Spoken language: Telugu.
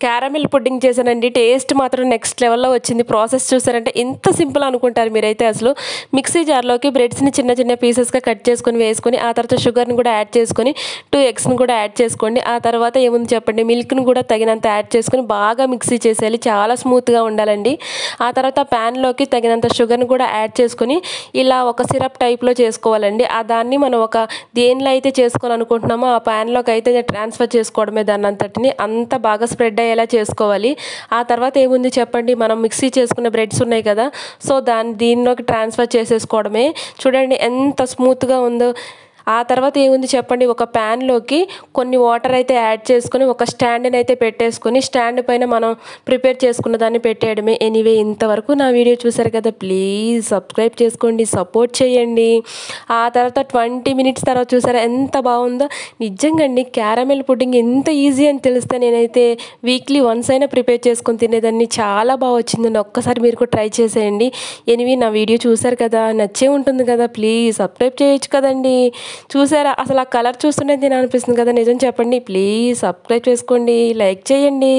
క్యారమిల్ పుడ్డింగ్ చేశానండి. టేస్ట్ మాత్రం నెక్స్ట్ లెవెల్‌లో వచ్చింది. ప్రాసెస్ చూసారంటే ఎంత సింపుల్ అనుకుంటారు మీరైతే అసలు. మిక్సీ జార్‌లోకి బ్రెడ్స్‌ని చిన్న చిన్న పీసెస్‌గా కట్ చేసుకొని వేసుకొని, ఆ తర్వాత షుగర్‌ని కూడా యాడ్ చేసుకొని 2 ఎగ్స్‌ని కూడా యాడ్ చేసుకోండి. ఆ తర్వాత ఏముంది చెప్పండి, మిల్క్‌ని కూడా తగినంత యాడ్ చేసుకొని బాగా మిక్సీ చేసేయాలి. చాలా స్మూత్‌గా ఉండాలండి. ఆ తర్వాత ప్యాన్‌లోకి తగినంత షుగర్‌ని కూడా యాడ్ చేసుకొని ఇలా ఒక సిరప్ టైప్‌లో చేసుకోవాలండి. దాన్ని మనం ఒక దేనిలో అయితే చేసుకోవాలనుకుంటున్నామో ఆ ప్యాన్‌లోకి అయితే ట్రాన్స్‌ఫర్ చేసుకోవడమే దాన్నంతటిని. అంత బాగా స్ప్రెడ్ అయ్యేలా చేసుకోవాలి. ఆ తర్వాత ఏముంది చెప్పండి, మనం మిక్సీ చేసుకున్న బ్రెడ్స్ ఉన్నాయి కదా, సో దీనిలోకి ట్రాన్స్ఫర్ చేసేసుకోవడమే. చూడండి ఎంత స్మూత్‌గా ఉందో. ఆ తర్వాత ఏముంది చెప్పండి, ఒక ప్యాన్‌లోకి కొన్ని వాటర్ అయితే యాడ్ చేసుకొని ఒక స్టాండ్‌ని అయితే పెట్టేసుకొని, స్టాండ్ పైన మనం ప్రిపేర్ చేసుకున్న దాన్ని పెట్టేయడమే. ఎనీవే ఇంతవరకు నా వీడియో చూసారు కదా, ప్లీజ్ సబ్స్క్రైబ్ చేసుకోండి, సపోర్ట్ చేయండి. ఆ తర్వాత 20 మినిట్స్ తర్వాత చూసారా ఎంత బాగుందో. నిజంగా అండి, క్యారమెల్ పుడ్డింగ్ ఎంత ఈజీ అని తెలిస్తే నేనైతే వీక్లీ వన్స్ అయినా ప్రిపేర్ చేసుకొని తినేదాన్ని. చాలా బాగా వచ్చిందండి. ఒక్కసారి మీరు కూడా ట్రై చేసేయండి. ఎనివి నా వీడియో చూసారు కదా, నచ్చే ఉంటుంది కదా, ప్లీజ్ సబ్స్క్రైబ్ చేయొచ్చు కదండి. చూసారా అసలు ఆ కలర్ చూస్తుంటే తినాలనిపిస్తుంది కదా, నిజం చెప్పండి. ప్లీజ్ సబ్స్క్రైబ్ చేసుకోండి, లైక్ చేయండి.